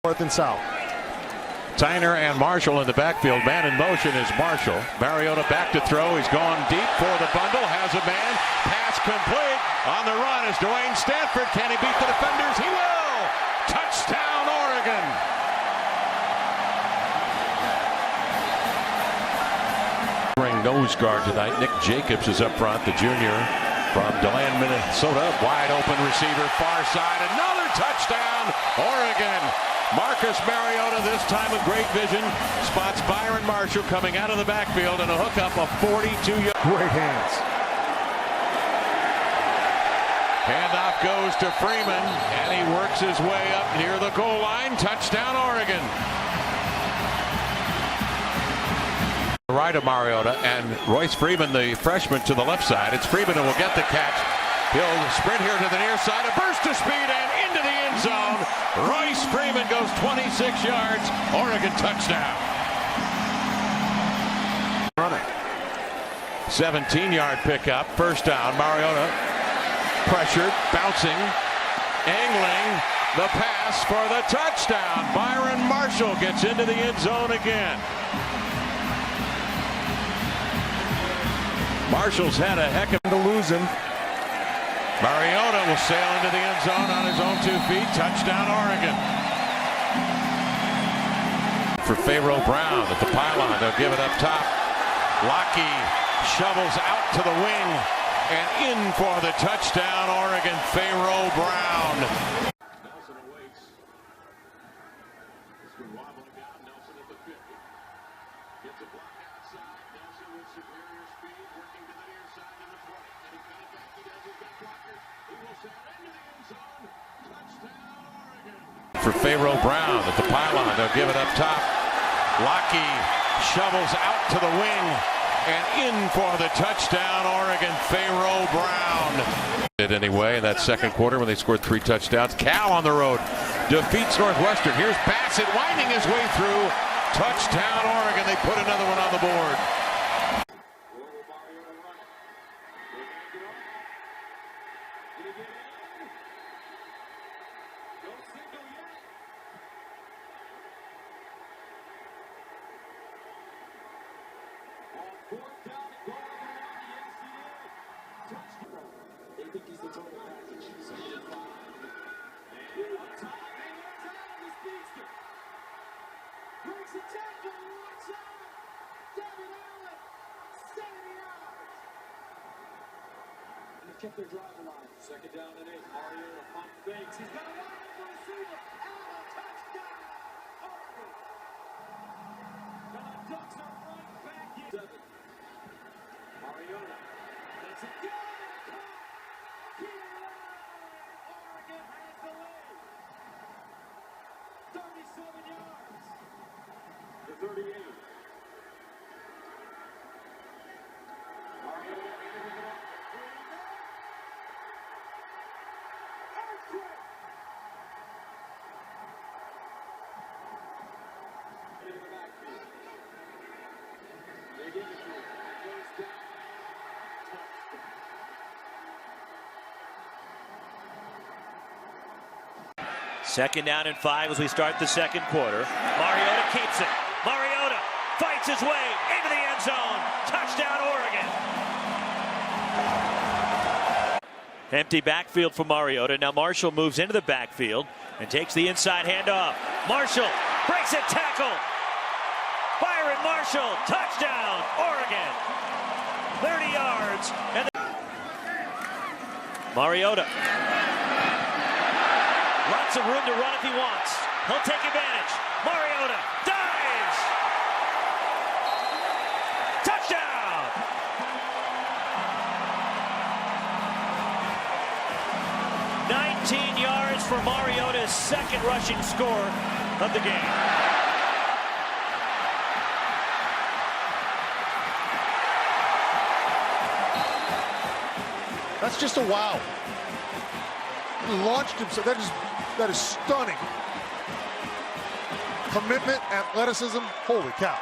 North and south. Tyner and Marshall in the backfield. Man in motion is Marshall. Mariota back to throw. He's gone deep for the bundle. Has a man. Pass complete. On the run is Dwayne Stanford. Can he beat the defenders? He will. Touchdown, Oregon. Nose guard tonight. Nick Jacobs is up front, the junior from DeLand, Minnesota. Wide open receiver, far side. Another touchdown, Oregon. Marcus Mariota, this time with great vision, spots Byron Marshall coming out of the backfield and a hookup of 42-yard. Great hands. Handoff goes to Freeman, and he works his way up near the goal line. Touchdown, Oregon. Right of Mariota and Royce Freeman, the freshman, to the left side. It's Freeman who will get the catch. He'll sprint here to the near side, a burst of speed and into the end zone. Royce Freeman goes 26 yards. Oregon touchdown. Running. 17-yard pickup, first down. Mariota pressured, bouncing, angling the pass for the touchdown. Byron Marshall gets into the end zone again. Marshall's had a heck of to lose him. Mariota will sail into the end zone on his own 2 feet. Touchdown, Oregon. For Pharaoh Brown at the pylon, they'll give it up top. Lockey shovels out to the wing and in for the touchdown, Oregon. Pharaoh Brown. Nelson awaits. This one wobbling down. Nelson at the 50. Gets a block outside. Nelson with superior speed, working to the near side to the 20. And he's got it back. He does. He's got blockers. He will sail into the end zone. Touchdown, Oregon. For Pharaoh Brown at the pylon, they'll give it up top. Lockey shovels out to the wing and in for the touchdown, Oregon. Pharaoh Brown. Anyway, in that second quarter when they scored 3 touchdowns. Cal on the road defeats Northwestern. Here's Bassett winding his way through. Touchdown, Oregon. They put another one on the board. Kept their drive alive. Second down and 8. Mariota pump fakes. He's got a wide open receiver. And a touchdown. Oregon. And the Ducks are right back in. 7. Mariota. That's a good caught. Oregon has the lead. 37 yards. To 38. Mariota. Second down and 5 as we start the second quarter. Mariota keeps it. Mariota fights his way into the end zone. Touchdown, Oregon. Empty backfield for Mariota. Now Marshall moves into the backfield and takes the inside handoff. Marshall breaks a tackle. Byron Marshall, touchdown, Oregon. 30 yards. And Mariota. Lots of room to run if he wants. He'll take advantage. Mariota dives. Touchdown. $19 yards for Mariota's second rushing score of the game. That's just a wow. He launched himself. That is stunning. Commitment, athleticism, holy cow.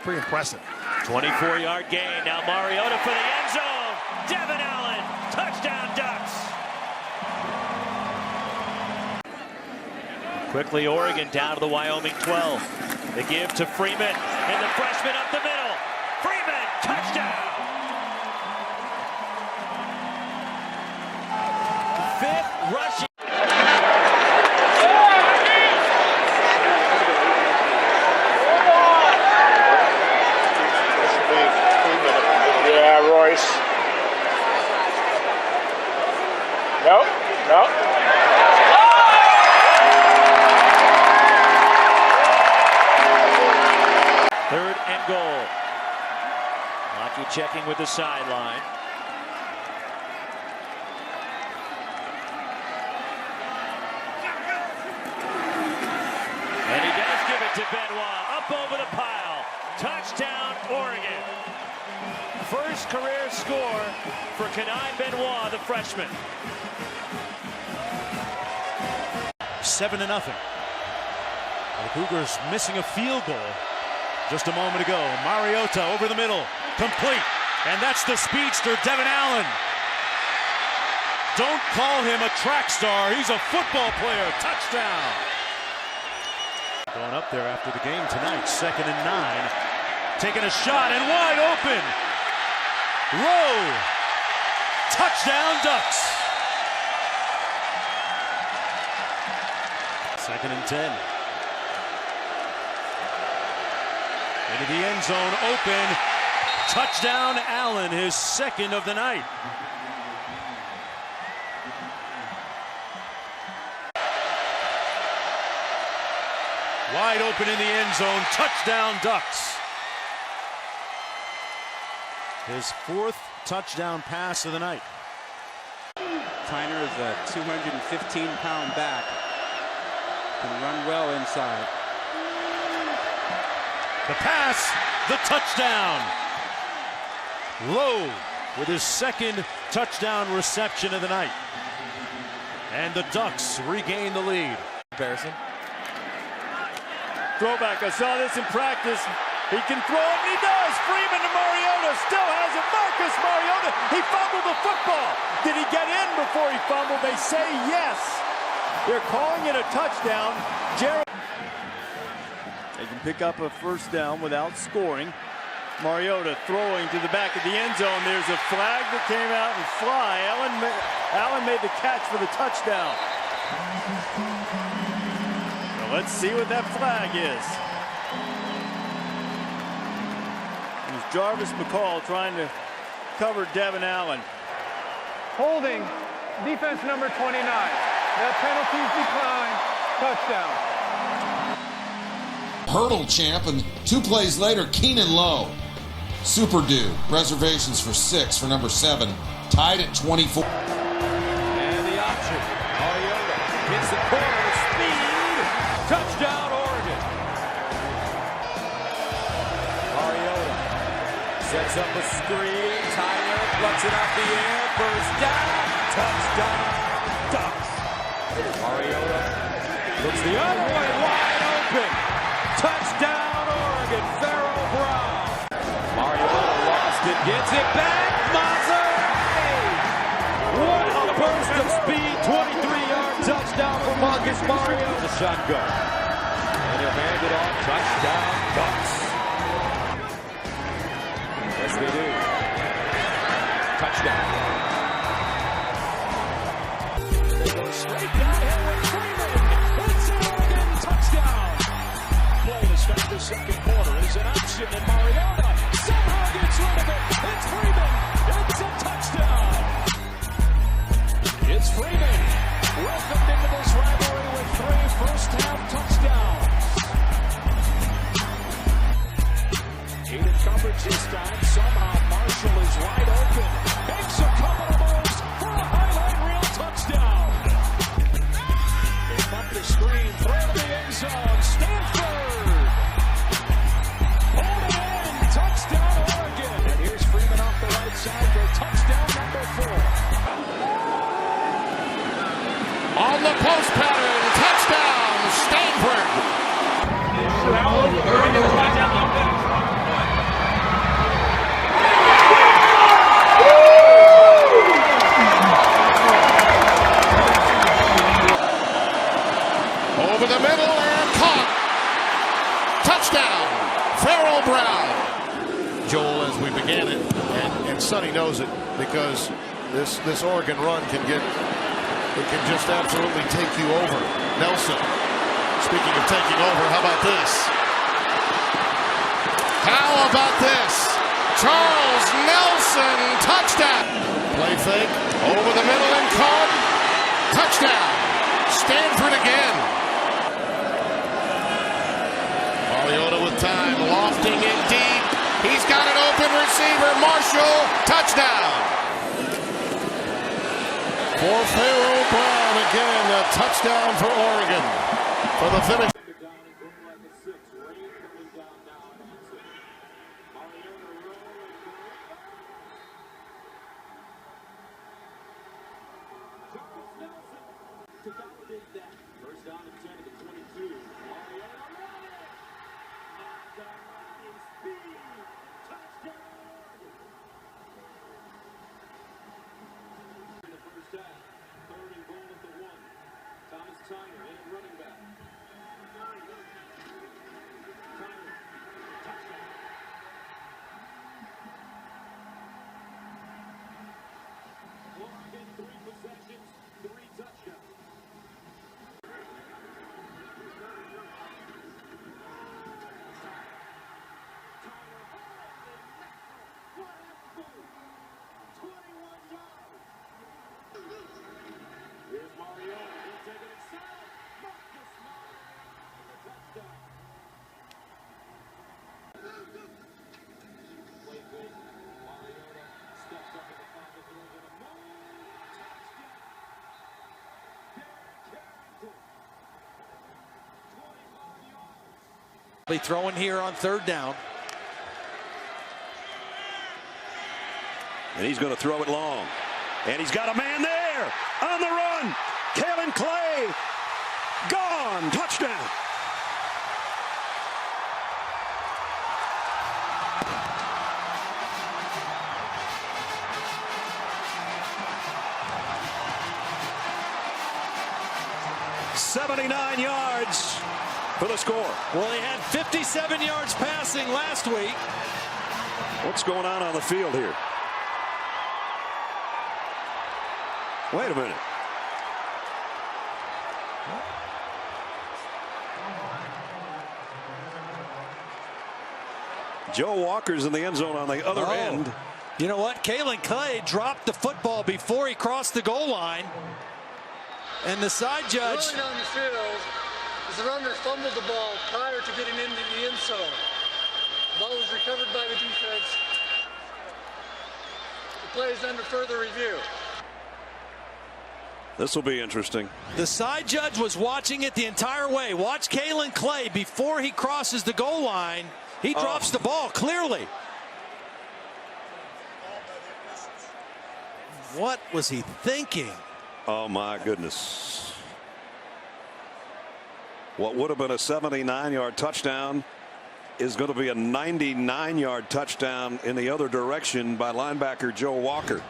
Pretty impressive. 24-yard gain. Now Mariota for the end zone. Devin Allen, touchdown Ducks. Quickly, Oregon down to the Wyoming 12. They give to Freeman, and the freshman up the middle. Freeman, touchdown! Fifth rushing. Yeah, Royce. No. Third and goal. Hockey checking with the sideline. And he does give it to Benoit. Up over the pile. Touchdown, Oregon. First career score for Kenai Benoit, the freshman. 7-0. The Cougars missing a field goal just a moment ago. Mariota over the middle, complete. And that's the speedster, Devin Allen. Don't call him a track star. He's a football player. Touchdown. Going up there after the game tonight, 2nd and 9. Taking a shot and wide open. Rowe. Touchdown, Ducks. 2nd and 10. Into the end zone, open. Touchdown, Allen, his 2nd of the night. Wide open in the end zone. Touchdown, Ducks. His 4th touchdown pass of the night. Tyner is a 215-pound back. Can run well inside. The pass, the touchdown. Lowe with his 2nd touchdown reception of the night. And the Ducks regain the lead. Comparison. Throwback, I saw this in practice. He can throw it, and he does. Freeman to Mariota, still has it. Marcus Mariota, he fumbled the football. Did he get in before he fumbled? They say yes. They're calling it a touchdown. They can pick up a first down without scoring. Mariota throwing to the back of the end zone. There's a flag that came out and fly. Allen made the catch for the touchdown. Well, let's see what that flag is. It was Jarvis McCall trying to cover Devin Allen. Holding, defense number 29. That penalty's declined. Touchdown. Hurdle champ, and 2 plays later, Keenan Lowe. Super Dude. Reservations for 6 for number 7. Tied at 24. And the option. Mariota hits the corner with speed. Touchdown, Oregon. Mariota sets up a screen. Tyler plucks it up the air. First down. Touchdown, Ducks. Mariota looks the other way. Wide open. Touchdown, Oregon. Farrell Brown. Mariota lost it. Gets it back. Maserati. What a burst of speed. 23-yard touchdown for Marcus Mariota. The shotgun. And he'll hand it off. Touchdown, Ducks. Yes, they do. Touchdown. They go straight down here with Freeman. It's Oregon. Touchdown. Play to start the second quarter is an option, and Mariota somehow gets rid of it. It's Freeman. It's a touchdown. It's Freeman. Welcomed into this rivalry with 3 first-half touchdowns. 8 in coverage this time. Somehow Marshall is wide open. Makes a couple of moves for a highlight reel touchdown. They bump the screen. Throw to the end zone. Stanford. Hold it in. Touchdown, Oregon. And here's Freeman off the right side for a touchdown. because this Oregon run can just absolutely take you over. Nelson, speaking of taking over, how about this? How about this? Charles Nelson, touchdown. Play fake, over the middle and caught. Touchdown. Stanford again. Mariota with time, lofting it deep. He's got an open receiver. Marshall, touchdown. For Pharaoh Brown again, a touchdown for Oregon for the finish. To validate that. First down and 10 to the 22. Mariota running. And the running speed. Touchdown. In the first half. Third and goal at the 1. Thomas Tyner in at running back. Tyner. Touchdown. Oregon 3 possessions, 3 touchdowns. Here's Mariota. He'll take it inside. Marcus Mariota for the touchdown. Play fake. Mariota steps up in the pocket, throws in a move. Touchdown. Derrick Carrington. 25 yards. Be throwing here on third down. And he's going to throw it long. And he's got a man there on the run. Kalen Clay gone. Touchdown. $79 yards for the score. Well, he had 57 yards passing last week. What's going on the field here? Wait a minute. Joe Walker's in the end zone on the other end. You know what? Kalen Clay dropped the football before he crossed the goal line. And the side judge. Rolling down the field, the runner fumbled the ball prior to getting into the end zone. The ball was recovered by the defense. The play is under further review. This will be interesting. The side judge was watching it the entire way. Watch Kalen Clay before he crosses the goal line. He drops the ball clearly. What was he thinking? Oh, my goodness. What would have been a 79-yard touchdown is going to be a 99-yard touchdown in the other direction by linebacker Joe Walker.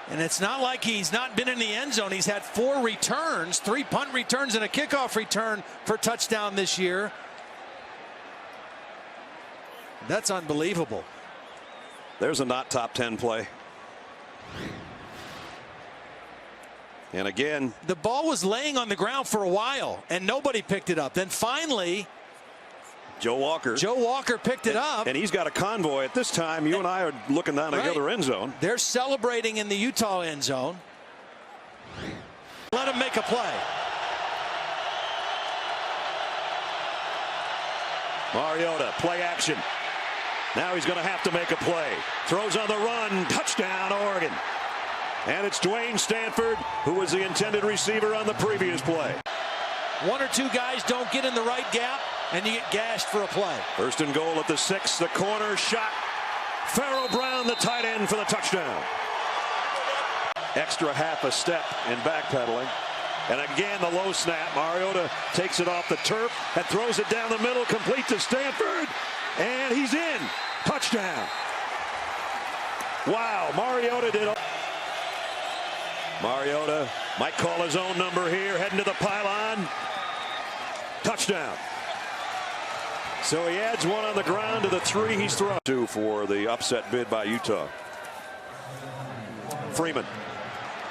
And it's not like he's not been in the end zone. He's had 4 returns, 3 punt returns and a kickoff return for touchdown this year. That's unbelievable. There's a not top 10 play. And again, the ball was laying on the ground for a while and nobody picked it up. Then finally, Joe Walker picked it up. And he's got a convoy. At this time, you and I are looking down the other end zone. They're celebrating in the Utah end zone. Let him make a play. Mariota, play action. Now he's going to have to make a play. Throws on the run. Touchdown, Oregon. And it's Dwayne Stanford, who was the intended receiver on the previous play. 1 or 2 guys don't get in the right gap, and you get gashed for a play. First and goal at the 6. The corner shot. Pharaoh Brown, the tight end, for the touchdown. Extra half a step in backpedaling. And again, the low snap. Mariota takes it off the turf and throws it down the middle, complete to Stanford. And he's in. Touchdown. Wow, Mariota did. Mariota might call his own number here, heading to the pylon. Touchdown. So he adds 1 on the ground to the 3 he's thrown. 2 for the upset bid by Utah. Freeman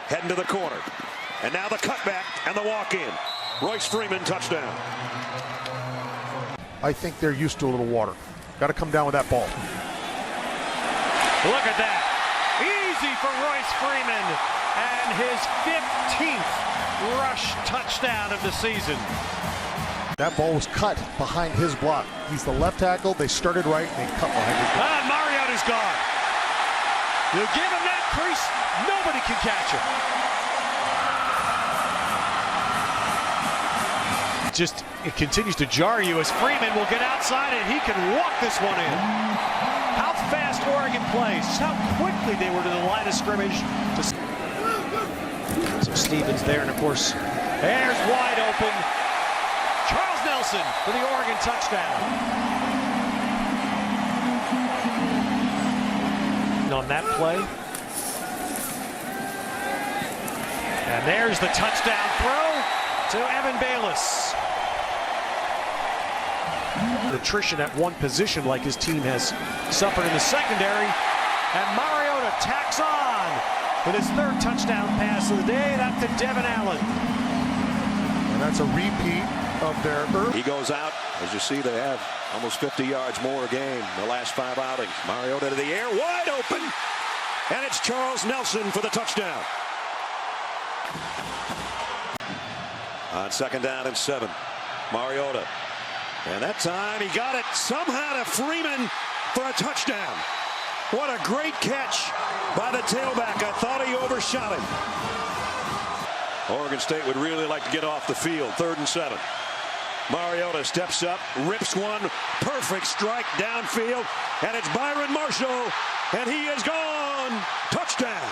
heading to the corner. And now the cutback and the walk-in. Royce Freeman, touchdown. I think they're used to a little water. Got to come down with that ball. Look at that. Easy for Royce Freeman. And his 15th rush touchdown of the season. That ball was cut behind his block. He's the left tackle. They started right and they cut behind his block. Mariota's gone. You give him that crease, nobody can catch him. It continues to jar you as Freeman will get outside and he can walk this one in. How fast Oregon plays, how quickly they were to the line of scrimmage. So Stevens there, and of course, there's wide open. Charles Nelson for the Oregon touchdown. On that play. And there's the touchdown throw to Evan Bayless. Attrition at one position like his team has suffered in the secondary. And Mariota tacks on with his third touchdown pass of the day. That's to Devin Allen. And that's a repeat of their early. He goes out. As you see, they have almost 50 yards more a game in the last 5 outings. Mariota to the air, wide open. And it's Charles Nelson for the touchdown. On 2nd down and 7, Mariota. And that time he got it somehow to Freeman for a touchdown. What a great catch by the tailback. I thought he overshot him. Oregon State would really like to get off the field. 3rd and 7. Mariota steps up, rips one, perfect strike downfield, and it's Byron Marshall, and he is gone. Touchdown.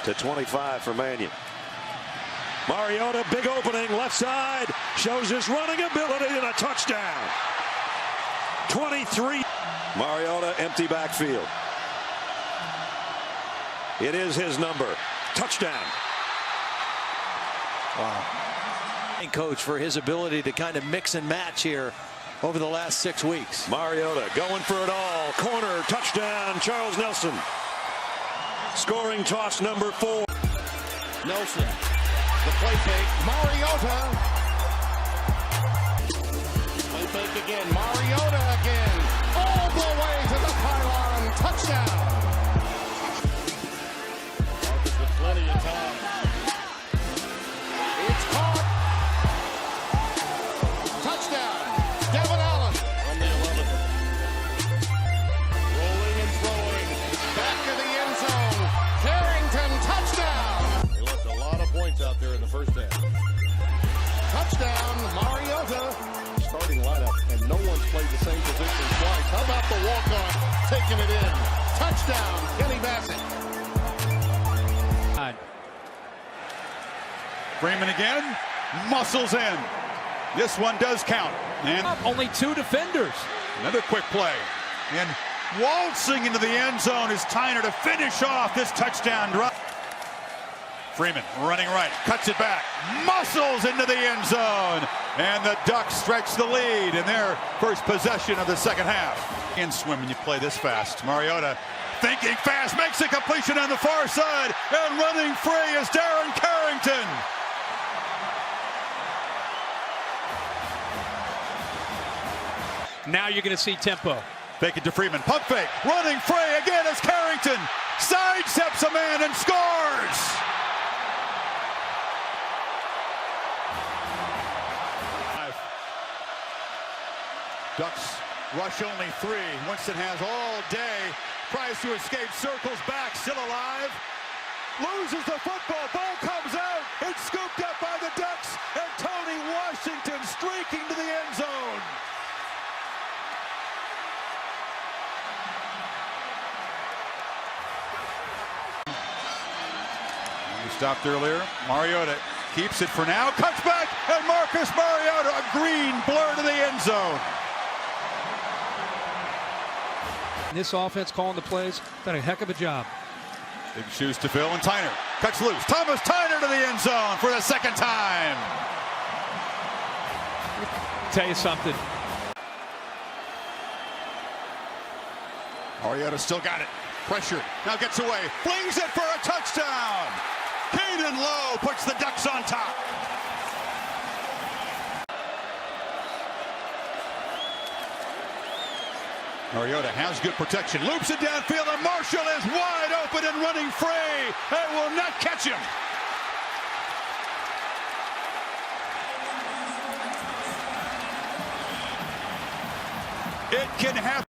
To 25 for Mannion. Mariota, big opening, left side, shows his running ability and a touchdown. 23. Mariota, empty backfield. It is his number. Touchdown. Wow. Coach for his ability to kind of mix and match here over the last 6 weeks. Mariota going for it all. Corner, touchdown, Charles Nelson. Scoring toss number 4. Nelson. The play fake, Mariota. Play fake again, Mariota again. All the way to the pylon, touchdown. Marcus with plenty of time. It's caught. Touchdown, Devin Allen from the 11th. Rolling and throwing, back of the end zone. Carrington, touchdown. They left a lot of points out there in the first half. Touchdown, Mariota. Starting lineup, and no one's played the same position twice. How about the walk-on taking it in? Touchdown, Kenny Bassett. Freeman again, muscles in. This one does count. And Only 2 defenders. another quick play. And waltzing into the end zone is Tyner to finish off this touchdown drive. Freeman running right, cuts it back, muscles into the end zone, and the Ducks stretch the lead in their first possession of the second half. In swim when you play this fast. Mariota thinking fast, makes a completion on the far side, and running free is Darren Carrington. Now you're going to see tempo. Fake it to Freeman, pump fake, running free again is Carrington, sidesteps a man and scores. Ducks rush only 3. Winston has all day, tries to escape, circles back, still alive, loses the football, ball comes out, it's scooped up by the Ducks, and Tony Washington streaking to the end zone. We stopped earlier, Mariota keeps it for now, cuts back, and Marcus Mariota, a green blur to the end zone. This offense calling the plays, done a heck of a job. Big shoes to fill, and Tyner cuts loose. Thomas Tyner to the end zone for the second time. Tell you something. Mariota still got it. Pressure. Now gets away. Flings it for a touchdown. Caden Lowe puts the Ducks on top. Mariota has good protection. Loops it downfield, and Marshall is wide open and running free. They will not catch him. It can happen.